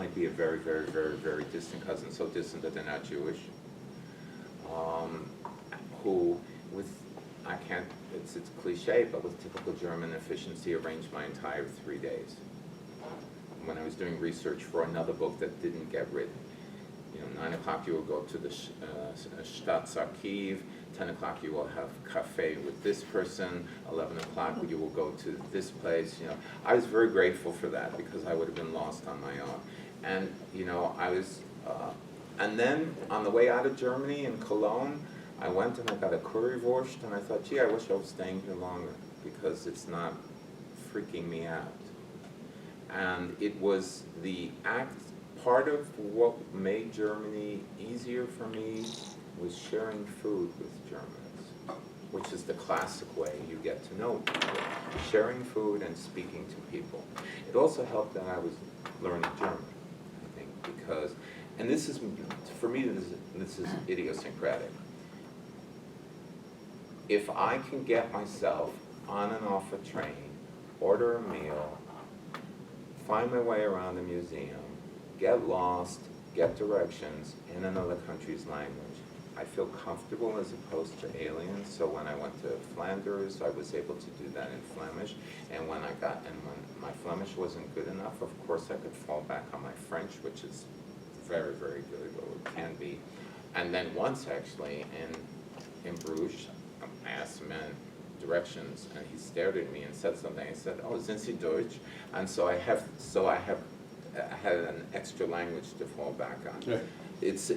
might be a very, very, very, very distant cousin, so distant that they're not Jewish, who, with, I can't, it's cliche, but with typical German efficiency, arranged my entire 3 days. When I was doing research for another book that didn't get written. 9 o'clock you will go to the Staatsarchiv, 10 o'clock you will have cafe with this person, 11 o'clock you will go to this place. I was very grateful for that because I would have been lost on my own. And I was, and then on the way out of Germany in Cologne, I went and I got a currywurst, and I thought, gee, I wish I was staying here longer because it's not freaking me out. And it was the act. Part of what made Germany easier for me was sharing food with Germans, which is the classic way you get to know people, sharing food and speaking to people. It also helped that I was learning German, I think, because, and this is, for me, this is idiosyncratic. If I can get myself on and off a train, order a meal, find my way around the museum, get lost, get directions in another country's language, I feel comfortable as opposed to alien. So when I went to Flanders, I was able to do that in Flemish. And when my Flemish wasn't good enough, of course I could fall back on my French, which is very, very good, or it can be. And then once actually in Bruges, I asked the man directions, and he stared at me and said something. I said, "Oh, sind Sie Deutsch?" And so I had an extra language to fall back on. Yeah. It's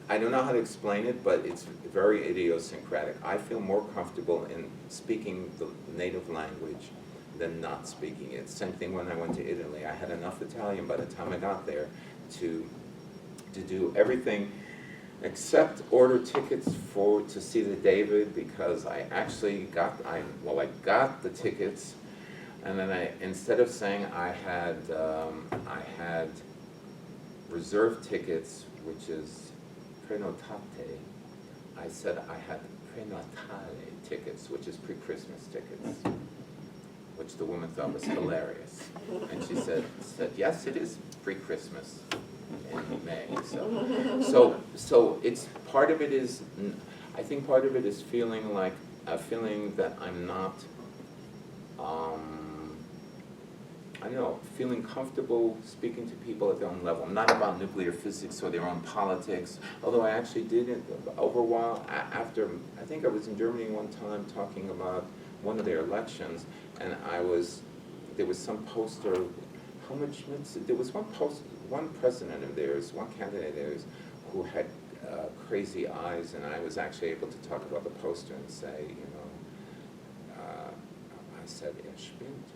I don't know how to explain it, but it's very idiosyncratic. I feel more comfortable in speaking the native language than not speaking it. Same thing when I went to Italy. I had enough Italian by the time I got there to do everything except order tickets to see the David, because I actually got the tickets. And then instead of saying I had reserved tickets, which is prenotate, I said I had prenatale tickets, which is pre-Christmas tickets, which the woman thought was hilarious. And she said, yes, it is pre-Christmas in May. So it's part of it is, I think part of it is feeling like a feeling that I'm not. I don't know, feeling comfortable speaking to people at their own level, not about nuclear physics or their own politics, although I actually did over a while, after, I think I was in Germany one time talking about one of their elections, and there was some poster, there was one president of theirs, one candidate of theirs, who had crazy eyes, and I was actually able to talk about the poster and say, I said, er spinnt.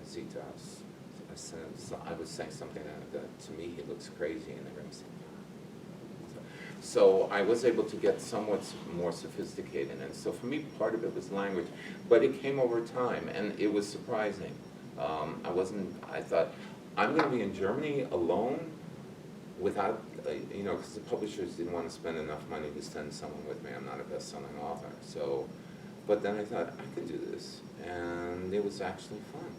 Sieht aus. I was saying something that to me he looks crazy, and they were saying, so I was able to get somewhat more sophisticated, and so for me part of it was language, but it came over time, and it was surprising. I thought, I'm going to be in Germany alone without, because the publishers didn't want to spend enough money to send someone with me. I'm not a best-selling author, so, but then I thought, I could do this, and it was actually fun.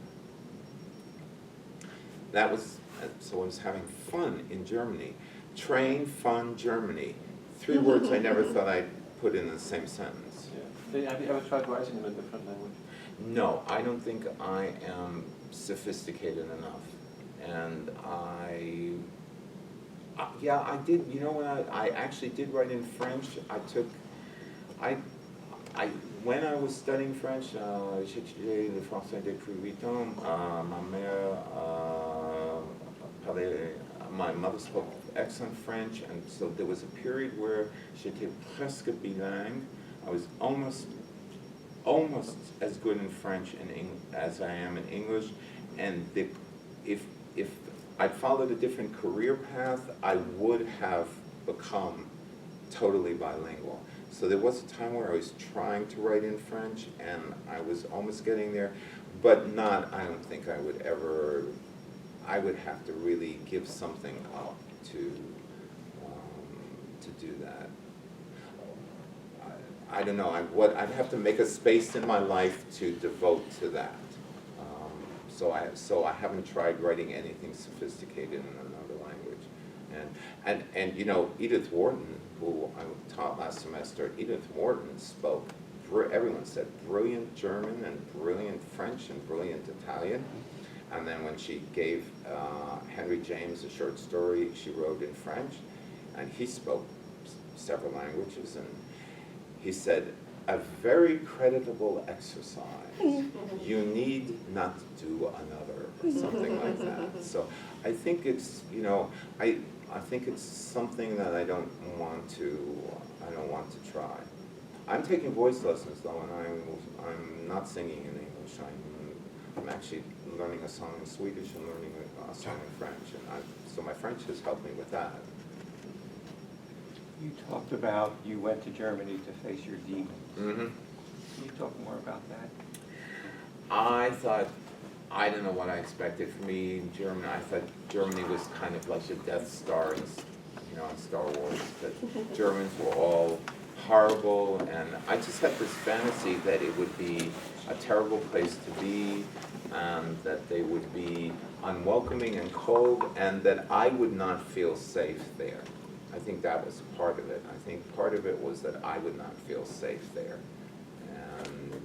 So I was having fun in Germany. Train, fun, Germany. 3 words I never thought I'd put in the same sentence. Yeah. Have you ever tried writing in a different language? No, I don't think I am sophisticated enough. And I did, when I actually did write in French. When I was studying French, j'ai étudié le français depuis 8 ans. My mother spoke excellent French, and so there was a period where j'étais presque bilingue. I was almost as good in French as I am in English, and if I'd followed a different career path, I would have become totally bilingual. So there was a time where I was trying to write in French, and I was almost getting there, but not, I don't think I would ever, I would have to really give something up to do that. I don't know, I'd have to make a space in my life to devote to that. So I haven't tried writing anything sophisticated in another language. And you know, Edith Wharton, who I taught last semester, Edith Wharton spoke, everyone said, brilliant German and brilliant French and brilliant Italian. And then when she gave Henry James a short story she wrote in French, and he spoke several languages, and he said, a very creditable exercise. You need not do another, or something like that. So I think it's, you know, I think it's something that I don't want to try. I'm taking voice lessons though, and I'm not singing in English. I'm actually learning a song in Swedish and learning a song in French, and so my French has helped me with that. You talked about you went to Germany to face your demons. Mm-hmm. Can you talk more about that? I thought, I don't know what I expected from me in Germany. I thought Germany was kind of like the Death Star in, you know, in Star Wars, that Germans were all horrible, and I just had this fantasy that it would be a terrible place to be, that they would be unwelcoming and cold, and that I would not feel safe there. I think that was part of it. I think part of it was that I would not feel safe there. And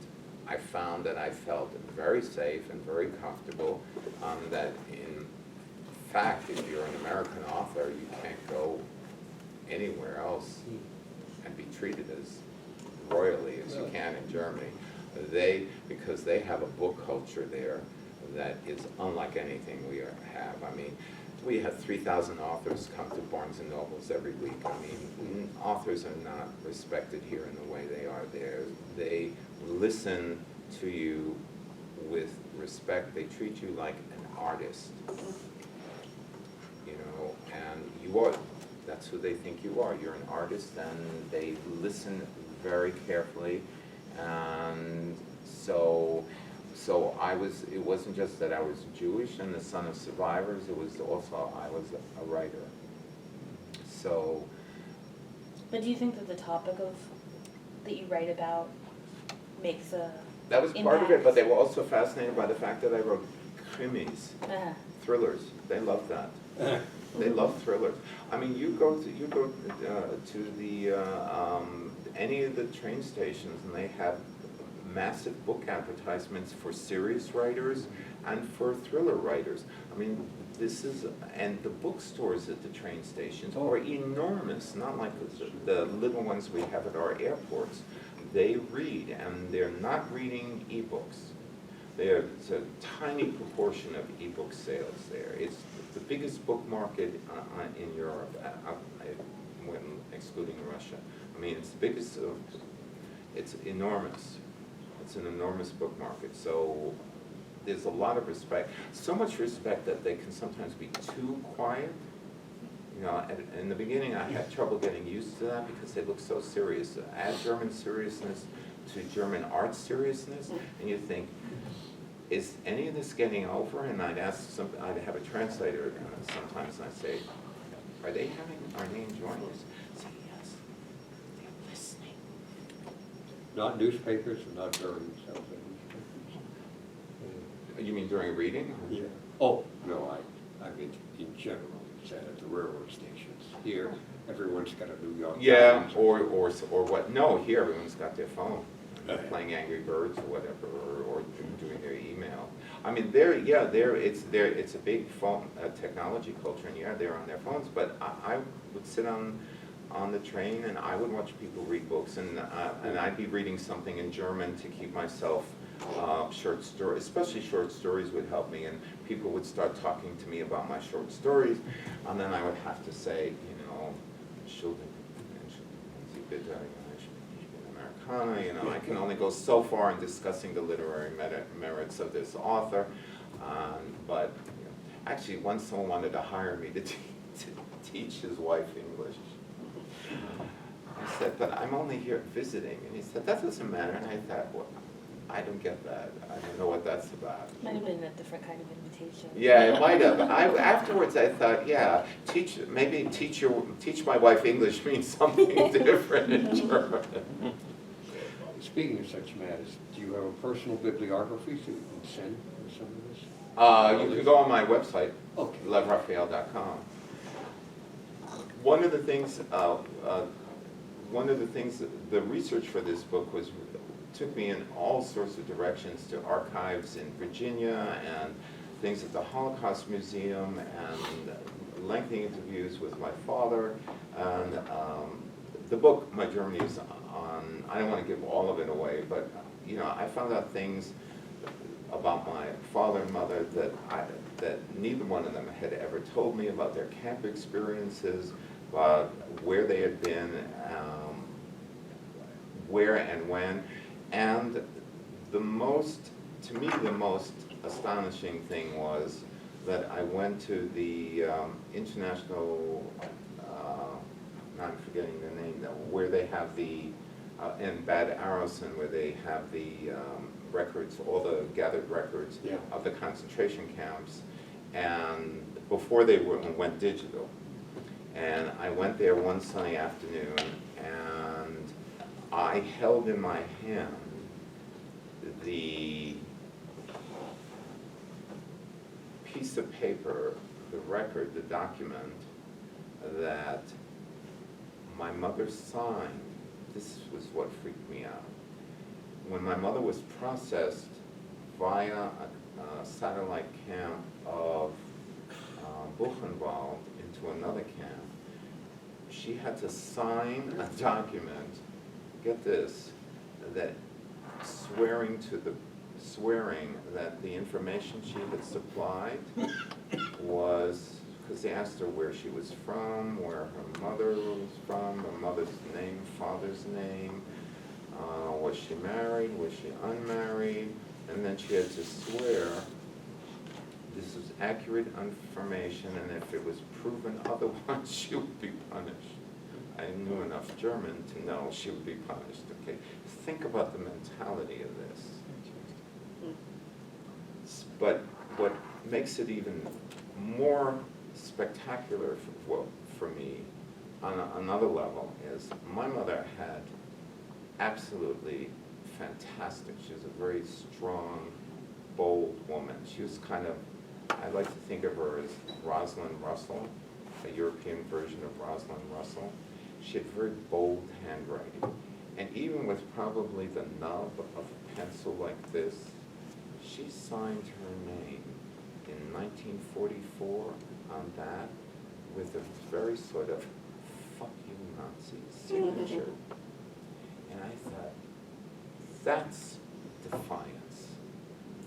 I found that I felt very safe and very comfortable, that in fact, if you're an American author, you can't go anywhere else and be treated as royally as you can in Germany. Because they have a book culture there that is unlike anything we have. I mean, we have 3,000 authors come to Barnes and Nobles every week. I mean, authors are not respected here in the way they are there. They listen to you with respect. They treat you like an artist, you know, and you are. That's who they think you are. You're an artist, and they listen very carefully. And so it wasn't just that I was Jewish and the son of survivors, it was also I was a writer. So. But do you think that the topic that you write about makes a That was part of it, but they were also fascinated by the fact that I wrote krimis, thrillers. They love that. They love thrillers. I mean, you go to the any of the train stations, and they have massive book advertisements for serious writers and for thriller writers. I mean, and the bookstores at the train stations are enormous, not like the little ones we have at our airports. They read, and they're not reading ebooks. It's a tiny proportion of ebook sales there. It's the biggest book market in Europe, when excluding Russia. I mean, it's the biggest, it's enormous. It's an enormous book market. So there's a lot of respect. So much respect that they can sometimes be too quiet. You know, in the beginning I had trouble getting used to that because they look so serious. Add German seriousness to German art seriousness, and you think, is any of this getting over? And I'd have a translator sometimes, and I'd say, are they enjoying this? Say, yes, they're listening. Not newspapers, and not during themselves. You mean during reading? Yeah. Oh, no, I mean in general, at the railroad stations. Here, everyone's got a New York Times. Yeah, or what? No, here everyone's got their phone. They're playing Angry Birds or whatever, or doing their email. I mean, it's a big phone technology culture, and yeah, they're on their phones. But I would sit on the train, and I would watch people read books, and I'd be reading something in German to keep myself. Short stories, especially short stories, would help me, and people would start talking to me about my short stories, and then I would have to say, you know, Americana, you know, I can only go so far in discussing the literary merits of this author, but you know, actually once someone wanted to hire me to teach his wife English. I said, but I'm only here visiting, and he said, that doesn't matter, and I thought, well, I don't get that. I don't know what that's about. Might have been a different kind of invitation. Yeah, it might have. Afterwards, I thought, yeah, teach my wife English means something different in German. Speaking of such matters, do you have a personal bibliography so you can send some of this? You can go on my website, Okay. levraphael.com. One of the things, the research for this book took me in all sorts of directions, to archives in Virginia and things at the Holocaust Museum and lengthy interviews with my father. And the book, My Journey, is on, I don't want to give all of it away, but I found out things about my father and mother that neither one of them had ever told me, about their camp experiences, about where they had been, where and when. And to me, the most astonishing thing was that I went to the international, now I'm forgetting the name, where they have in Bad Arolsen, where they have the records, all the gathered records Yeah. of the concentration camps, and before they went digital. And I went there one sunny afternoon, and I held in my hand the piece of paper, the record, the document that my mother signed. This was what freaked me out. When my mother was processed via a satellite camp of Buchenwald into another camp, she had to sign a document, get this, that swearing that the information she had supplied was, because they asked her where she was from, where her mother was from, her mother's name, father's name, was she married, was she unmarried, and then she had to swear this was accurate information, and if it was proven otherwise, she would be punished. I knew enough German to know she would be punished, okay? Think about the mentality of this. But what makes it even more spectacular for me on another level is my mother had absolutely fantastic, she was a very strong, bold woman. She was kind of, I like to think of her as Rosalind Russell, a European version of Rosalind Russell. She had very bold handwriting. And even with probably the nub of a pencil like this, she signed her name in 1944 on that with a very sort of fuck you Nazi signature. And I thought, that's defiance.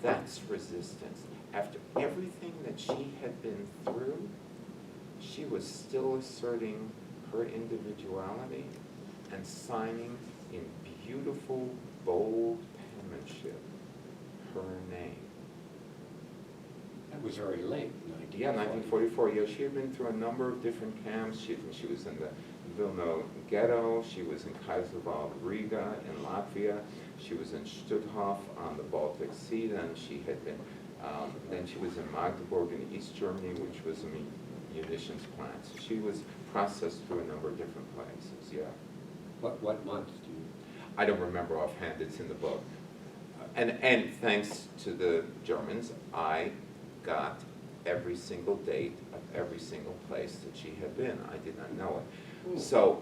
That's resistance. After everything that she had been through, she was still asserting her individuality and signing in beautiful, bold penmanship her name. That was very late, Yeah, 1944. Yeah, she had been through a number of different camps. She was in the Vilno ghetto. She was in Kaiserwald, Riga, in Latvia. She was in Stutthof on the Baltic Sea. Then she had been. Then she was in Magdeburg in East Germany, which was a munitions plant. So she was processed through a number of different places. Yeah. What month do you? I don't remember offhand. It's in the book. And thanks to the Germans, I got every single date of every single place that she had been. I did not know it. So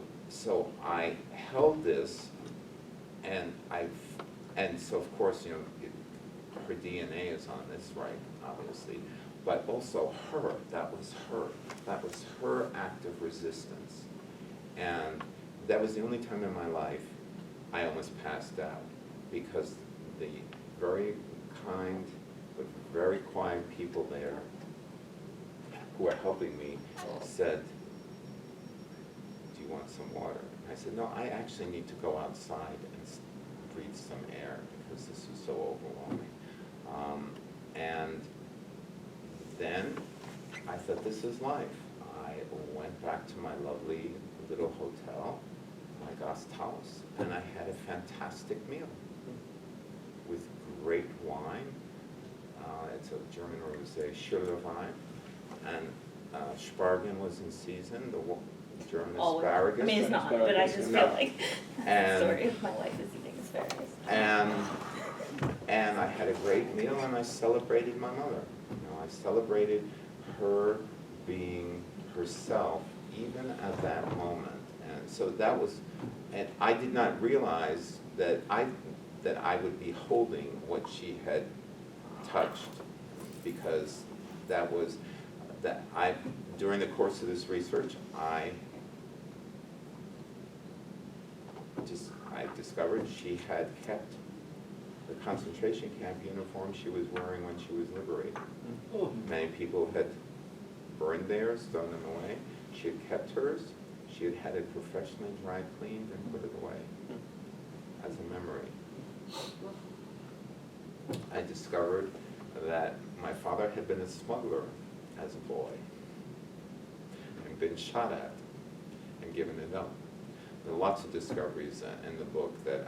I held this, and so of course, her DNA is on this, right, obviously, but also her, that was her act of resistance. And that was the only time in my life I almost passed out, because the very kind but very quiet people there who were helping me said, "Do you want some water?" And I said, "No, I actually need to go outside and breathe some air because this is so overwhelming." And then I thought, this is life. I went back to my lovely little hotel, my Gasthaus, and I had a fantastic meal with great wine. It's a German rosé, Schürler wine, and Spargen was in season, the German asparagus. I mean, it's not, but I just No. feel like the And- story of my life is eating asparagus. And I had a great meal, and I celebrated my mother. I celebrated her being herself, even at that moment. And so that was, and I did not realize that I would be holding what she had touched, because that was, during the course of this research, I discovered she had kept the concentration camp uniform she was wearing when she was liberated. Many people had burned theirs, thrown them away. She had kept hers. She had had it professionally dry cleaned and put it away as a memory. I discovered that my father had been a smuggler as a boy and been shot at and given it up. There are lots of discoveries in the book that,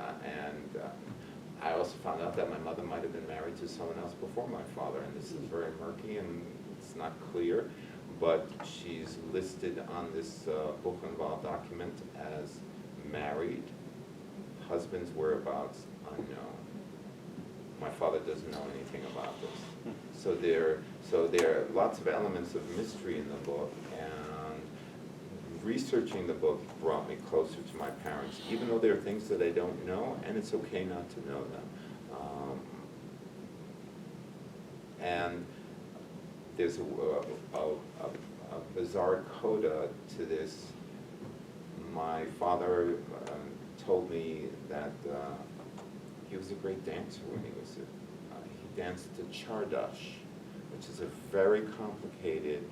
I also found out that my mother might have been married to someone else before my father, and this is very murky and it's not clear, but she's listed on this Buchenwald document as married, husband's whereabouts unknown. My father doesn't know anything about this. So there are lots of elements of mystery in the book, and researching the book brought me closer to my parents, even though there are things that I don't know, and it's okay not to know them. And there's a bizarre coda to this. My father told me that he was a great dancer when he was he danced the Czardas, which is a very complicated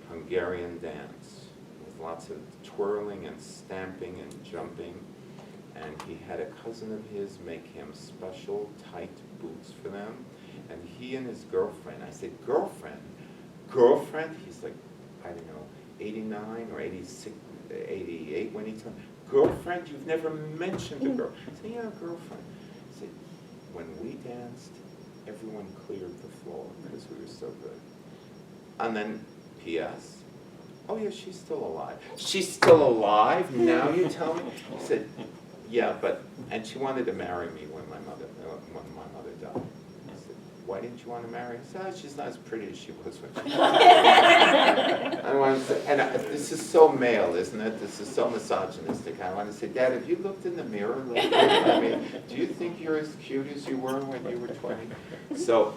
Hungarian dance with lots of twirling and stamping and jumping. And he had a cousin of his make him special tight boots for them. And he and his girlfriend, I said, girlfriend? He's like, I don't know, 89 or 86, 88 when he told me, girlfriend? You've never mentioned a girl. I said, yeah, girlfriend. I said, when we danced, everyone cleared the floor because we were so good. And then, P.S., oh yeah, she's still alive. She's still alive? Now you tell me? He said, yeah, but, and she wanted to marry me when my mother died. I said, why didn't you want to marry her? He said, oh, she's not as pretty as she was when she died. I want to say, and this is so male, isn't it? This is so misogynistic. I want to say, Dad, have you looked in the mirror lately? I mean, do you think you're as cute as you were when you were 20? So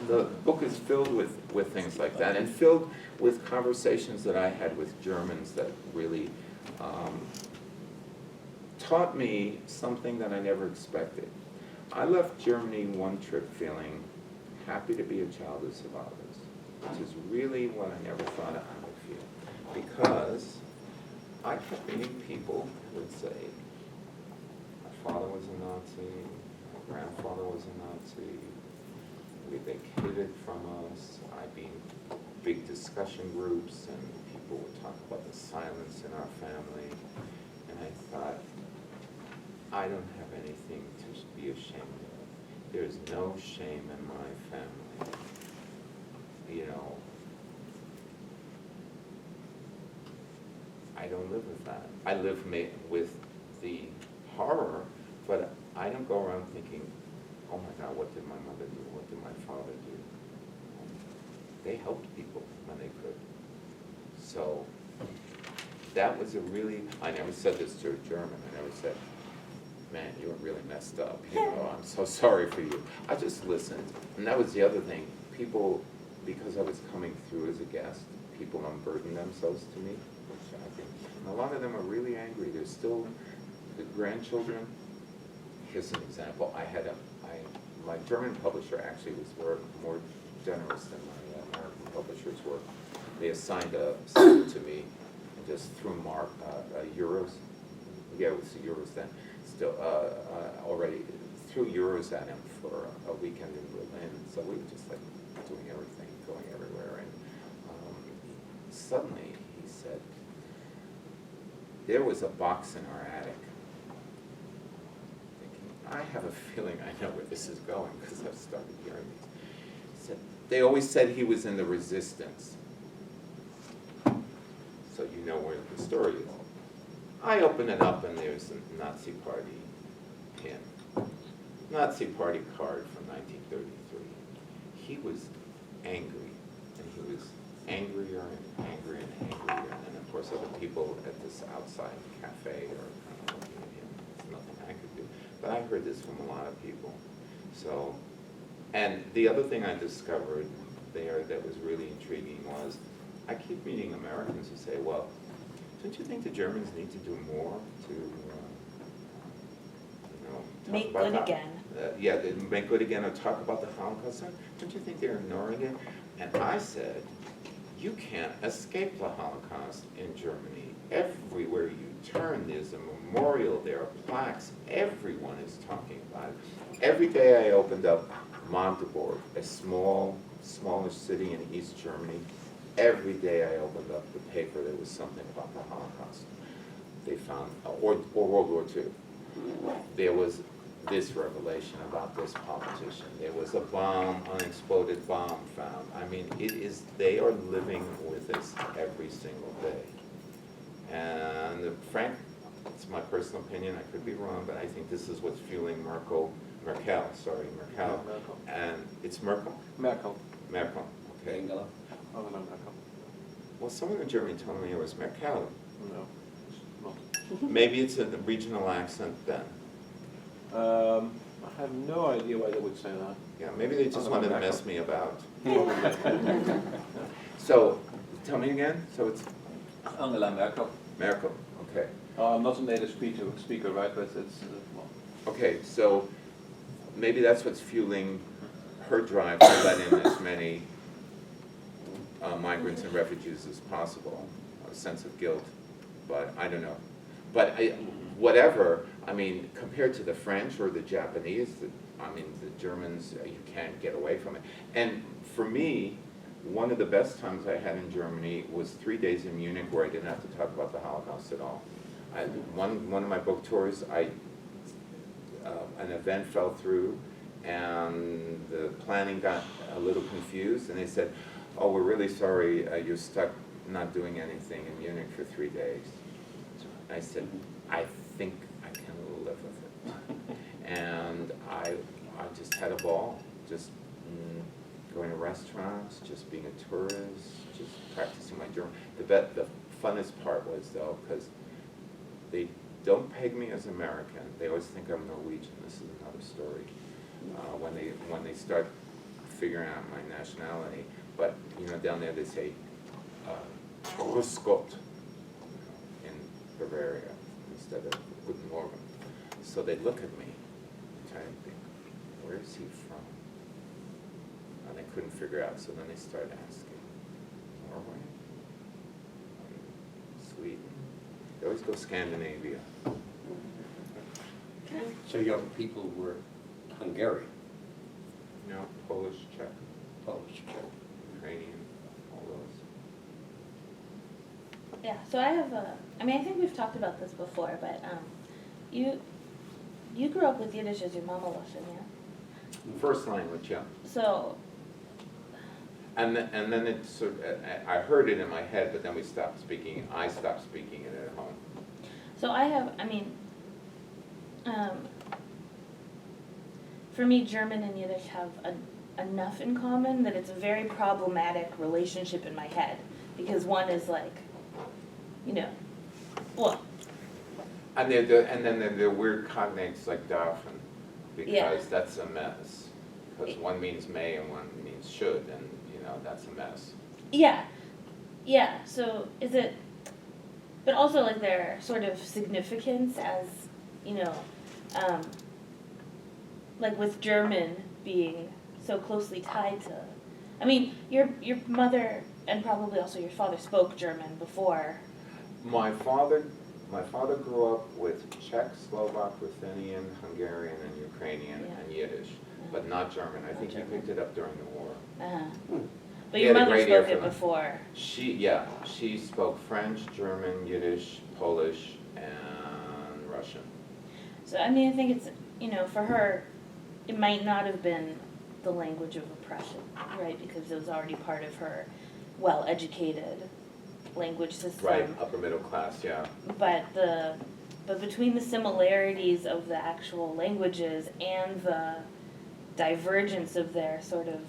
the book is filled with things like that, and filled with conversations that I had with Germans that really taught me something that I never expected. I left Germany one trip feeling happy to be a child of survivors, which is really what I never thought I would feel. Because I kept meeting people who would say, my father was a Nazi, my grandfather was a Nazi, they hid it from us. I'd be in big discussion groups and people would talk about the silence in our family. And I thought, I don't have anything to be ashamed of. There's no shame in my family. You know, I don't live with that. I live with the horror, but I don't go around thinking, oh my God, what did my mother do? What did my father do? They helped people when they could. So that was a really, I never said this to a German. I never said, man, you were really messed up. You know, I'm so sorry for you. I just listened. And that was the other thing. People, because I was coming through as a guest, people unburdened themselves to me, which I think, and a lot of them are really angry. There's still the grandchildren. Here's an example. My German publisher actually was more generous than my American publishers were. They assigned a sum to me and just threw euros. Yeah, it was euros then. Still, already threw euros at him for a weekend in Berlin. So we were just like doing everything, going everywhere. And suddenly he said, there was a box in our attic. I have a feeling I know where this is going because I've started hearing these. He said, they always said he was in the resistance. So you know where the story is. I open it up and there's a Nazi Party pin. Nazi Party card from 1933. He was angry. And he was angrier and angrier and angrier. And then, of course, other people at this outside cafe are kind of looking at him. There's nothing I could do. But I heard this from a lot of people. So, and the other thing I discovered there that was really intriguing was, I keep meeting Americans who say, well, don't you think the Germans need to do more to, talk Make about good the- again. Yeah, they make good again or talk about the Holocaust? Don't you think they're ignoring it? And I said, you can't escape the Holocaust in Germany. Everywhere you turn, there's a memorial, there are plaques, everyone is talking about it. Every day I opened up Magdeburg, a smallish city in East Germany. Every day I opened up the paper, there was something about the Holocaust. They found, or World War II. There was this revelation about this politician. There was a bomb, unexploded bomb found. I mean, they are living with this every single day. And Frank, it's my personal opinion, I could be wrong, but I think this is what's fueling Merkel. And it's Merkel? Merkel. Merkel, okay. Angela? Oh, no, Merkel. Well, someone in Germany told me it was Merkel. No, it's not. Maybe it's a regional accent then. I have no idea why they would say that. Yeah, maybe they just Angela wanted to Merkel. mess me about. Probably. So, tell me again, so it's Angela Merkel. Merkel, okay. I'm not a native speaker, right, but it's, well, Okay, so maybe that's what's fueling her drive to let in as many migrants and refugees as possible, a sense of guilt, but I don't know. But whatever, I mean, compared to the French or the Japanese, the Germans, you can't get away from it. And for me, one of the best times I had in Germany was 3 days in Munich where I didn't have to talk about the Holocaust at all. One of my book tours, an event fell through and the planning got a little confused and they said, oh, we're really sorry, you're stuck not doing anything in Munich for 3 days. I said, I think I can live with it. And I just had a ball, just going to restaurants, just being a tourist, just practicing my German. The funnest part was though, because they don't peg me as American. They always think I'm Norwegian. This is another story. When they start figuring out my nationality, but down there they say Grüß Gott in Bavaria instead of Guten Morgen. So they look at me and try to think, where is he from? And they couldn't figure out. So then they start asking, Norway, Sweden. They always go Scandinavia. So young people were Hungarian, Polish, Czech, Polish, Czech. Ukrainian, all those. Yeah, so I have I think we've talked about this before, but you grew up with Yiddish as your mama Russian, yeah? First language, yeah. So, And then it sort of, I heard it in my head, but then I stopped speaking it at home. so I have, for me, German and Yiddish have enough in common that it's a very problematic relationship in my head, because one is like, well, And then there are weird cognates like Darfen, because Yeah. that's a mess. Because one means may and one means should, and that's a mess. yeah, so is it, but also like their sort of significance as, like with German being so closely tied to, your mother and probably also your father spoke German before. My father grew up with Czech, Slovak, Ruthenian, Hungarian, and Ukrainian, Yeah. and Yiddish, but not German. I think he picked it up during the war. But He your had a mother great ear spoke it for that. before. She spoke French, German, Yiddish, Polish, and Russian. So I think it's, for her, it might not have been the language of oppression, right? Because it was already part of her well-educated language system. Right, upper middle class, yeah. But between the similarities of the actual languages and the divergence of their sort of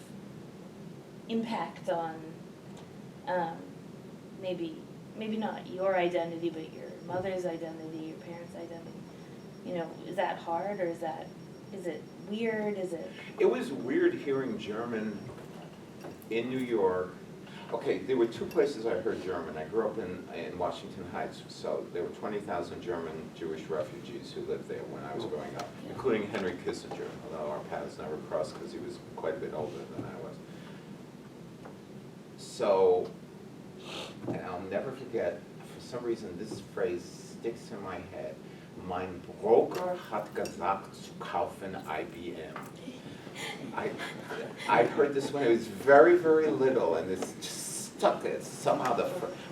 impact on, maybe not your identity, but your mother's identity, your parents' identity? You know, is that hard, or is it weird, is it? It was weird hearing German in New York. Okay, there were two places I heard German. I grew up in Washington Heights, so there were 20,000 German Jewish refugees who lived there when I was growing up, including Henry Kissinger, although our paths never crossed because he was quite a bit older than I was. So, and I'll never forget, for some reason this phrase sticks in my head. Mein Broker hat gesagt zu kaufen IBM. I heard this when I was very, very little, and it's just stuck. It's somehow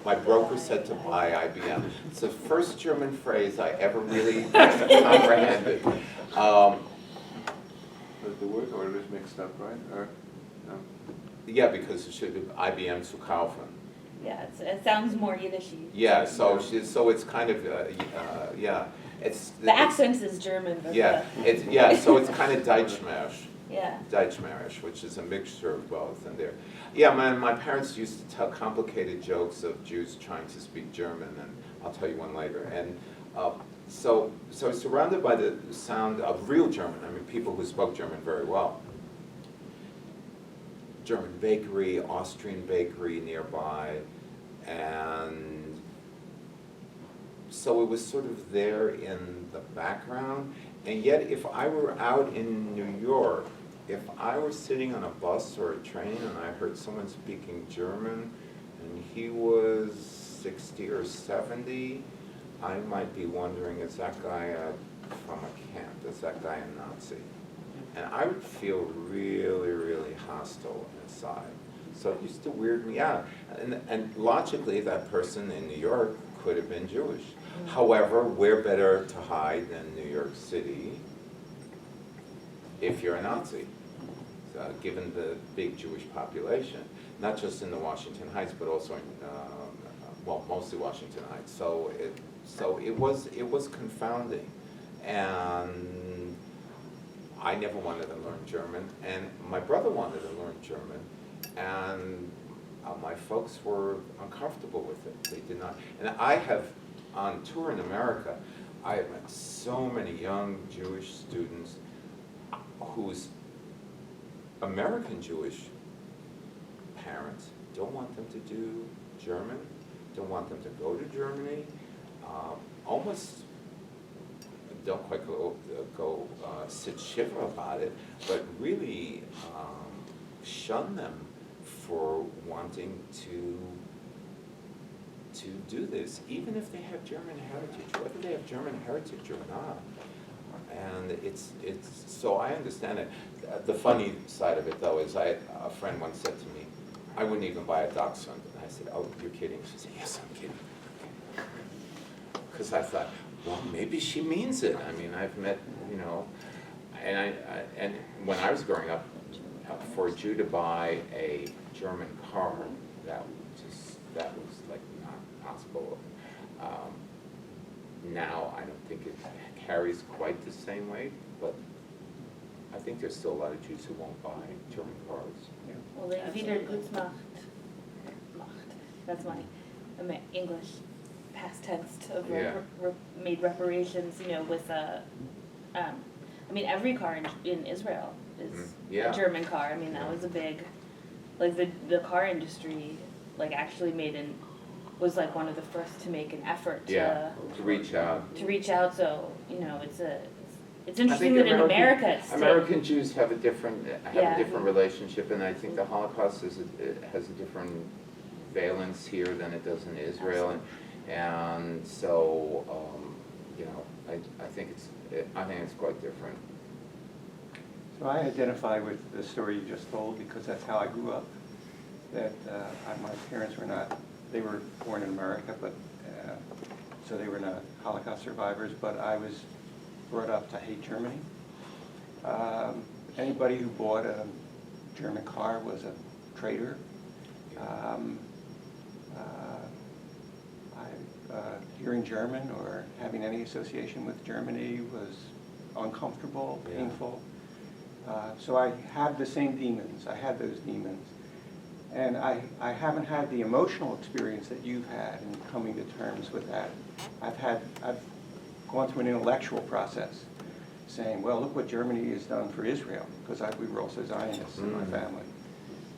my broker said to buy IBM. It's the first German phrase I ever really comprehended. But the word order is mixed up, right? Or, no? Yeah, because it should be IBM zu kaufen. Yeah, it sounds more Yiddishy. Yeah, so it's kind of yeah. The accent is German, but so it's kind of Deutschmarisch. yeah. Deutschmarisch, which is a mixture of both, and there. Yeah, my parents used to tell complicated jokes of Jews trying to speak German, and I'll tell you one later. And so surrounded by the sound of real German. I mean, people who spoke German very well. German bakery, Austrian bakery nearby, and so it was sort of there in the background. And yet, if I were out in New York, if I were sitting on a bus or a train and I heard someone speaking German and he was 60 or 70, I might be wondering, is that guy from a camp? Is that guy a Nazi? And I would feel really, really hostile inside. So it used to weird me out. And logically, that person in New York could have been Jewish. However, where better to hide than New York City if you're a Nazi, given the big Jewish population, not just in the Washington Heights, but also in, mostly Washington Heights. So it was confounding, and I never wanted to learn German, and my brother wanted to learn German, and my folks were uncomfortable with it. They did not, and I have, on tour in America, I have met so many young Jewish students whose American Jewish parents don't want them to do German, don't want them to go to Germany, almost don't quite go sit shiver about it, but really shun them for wanting to do this, even if they have German heritage, whether they have German heritage or not. And it's so I understand it. The funny side of it, though, is a friend once said to me, I wouldn't even buy a dachshund. And I said, oh, you're kidding? She said, yes, I'm kidding. Because I thought, well, maybe she means it. I mean, I've met, and when I was growing up, for a Jew to buy a German car, that was like not possible. Now I don't think it carries quite the same weight, but I think there's still a lot of Jews who won't buy German cars. Yeah. Well, they wieder Gutsmacht. That's my English past tense of made reparations, with every car in Israel is a German car. I mean, that was a big, like the car industry, like actually was like one of the first to make an effort to reach out. So it's interesting that in America it's still, American Jews have a different relationship, and I think the Holocaust has a different valence here than it does in Israel, and so I think it's quite different. So I identify with the story you just told because that's how I grew up. That my parents they were born in America, but so they were not Holocaust survivors, but I was brought up to hate Germany. Anybody who bought a German car was a traitor. Hearing German or having any association with Germany was uncomfortable, painful. So I have the same demons. I had those demons. And I haven't had the emotional experience that you've had in coming to terms with that. I've gone through an intellectual process, saying, well, look what Germany has done for Israel, because we were also Zionists in my family.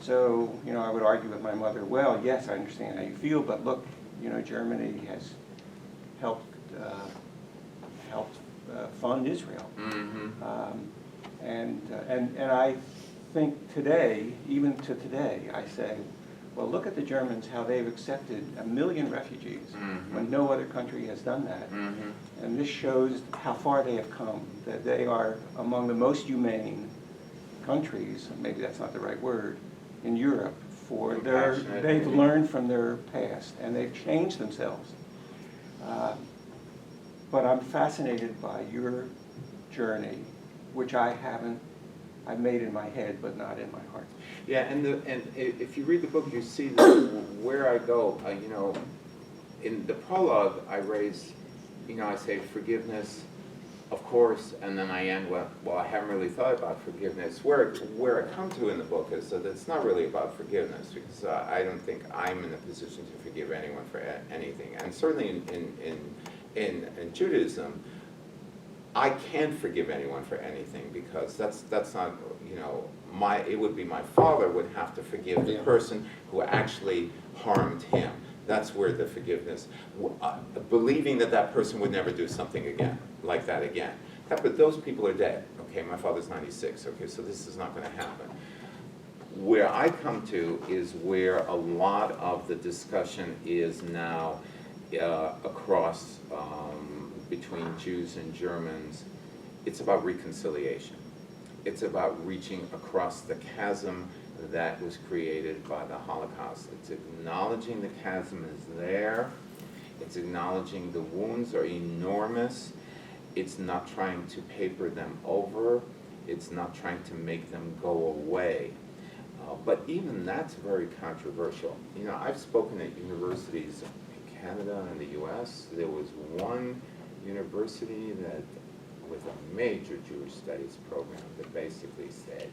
So, I would argue with my mother, well, yes, I understand how you feel, but look, Germany has helped fund Israel. And I think today, even to today, I say, well, look at the Germans, how they've accepted 1 million refugees when no other country has done that. And this shows how far they have come, that they are among the most humane countries, maybe that's not the right word, in Europe. They've learned from their past, and they've changed themselves. But I'm fascinated by your journey, which I've made in my head, but not in my heart. Yeah, and if you read the book, you see that where I go. In the prologue, I raise, I say forgiveness, of course, and then I end with, well, I haven't really thought about forgiveness. Where I come to in the book is that it's not really about forgiveness, because I don't think I'm in a position to forgive anyone for anything. And certainly in Judaism, I can't forgive anyone for anything, because that's not, it would be my father would have to forgive the person who actually harmed him. That's where the forgiveness, believing that person would never do something again, like that again. But those people are dead. Okay, my father's 96. Okay, so this is not going to happen. Where I come to is where a lot of the discussion is now across between Jews and Germans. It's about reconciliation. It's about reaching across the chasm that was created by the Holocaust. It's acknowledging the chasm is there. It's acknowledging the wounds are enormous. It's not trying to paper them over. It's not trying to make them go away. But even that's very controversial. I've spoken at universities in Canada and the US. There was one university that, with a major Jewish studies program, that basically said,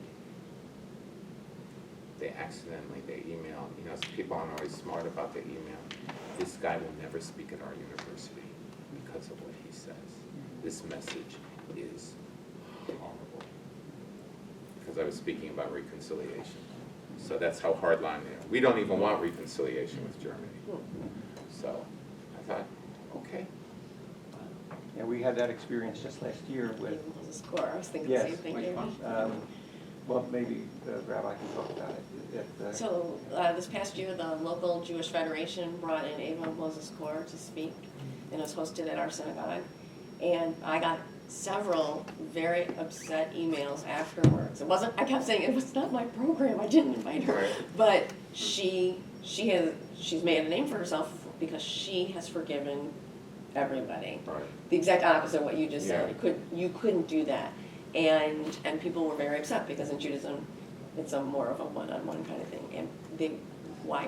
they email, people aren't always smart about their email. This guy will never speak at our university because of what he says. This message is horrible. Because I was speaking about reconciliation. So that's how hardline they are. We don't even want reconciliation with Germany. So I thought, okay. And we had that experience just last year with... The score. I was thinking Yes, the same thing. well, maybe Rabbi can talk about it. So this past year, the local Jewish Federation brought in Ava Moses Kor to speak, and it was hosted at our synagogue. And I got several very upset emails afterwards. It wasn't. I kept saying it was not my program. I didn't invite her. But she's made a name for herself because she has forgiven everybody. Right. The exact opposite of what you just said. Yeah. You couldn't do that. And people were very upset because in Judaism, it's more of a one-on-one kind of thing. And